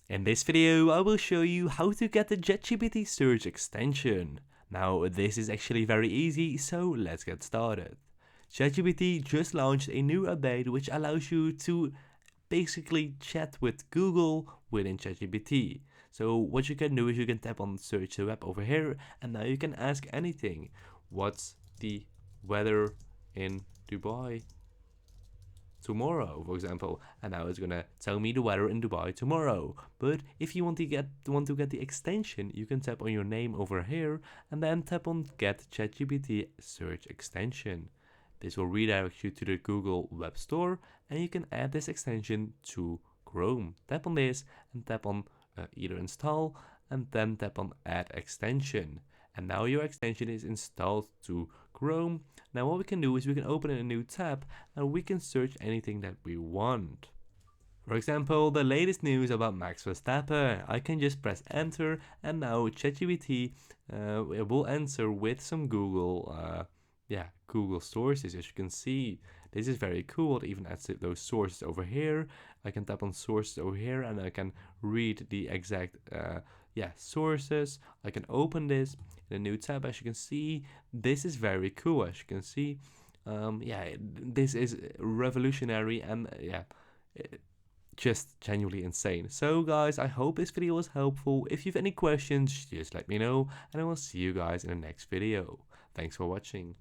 In this video, I will show you how to get the ChatGPT search extension. Now, this is actually very easy, so let's get started. ChatGPT just launched a new update which allows you to basically chat with Google within ChatGPT. So what you can do is you can tap on search the web over here, and now you can ask anything. What's the weather in Dubai tomorrow, for example, and now it's gonna tell me the weather in Dubai tomorrow. But if you want to get the extension, you can tap on your name over here and then tap on get ChatGPT search extension. This will redirect you to the Google Web Store, and you can add this extension to Chrome. Tap on this and tap on either install, and then tap on add extension. And now your extension is installed to Chrome. Now what we can do is we can open a new tab and we can search anything that we want. For example, the latest news about Max Verstappen. I can just press enter, and now ChatGPT will answer with some Google sources. As you can see, this is very cool. It even adds those sources over here. I can tap on sources over here and I can read the exact sources. I can open this in a new tab. As you can see, this is very cool. As you can see, this is revolutionary and just genuinely insane. So guys, I hope this video was helpful. If you have any questions, just let me know, and I will see you guys in the next video. Thanks for watching.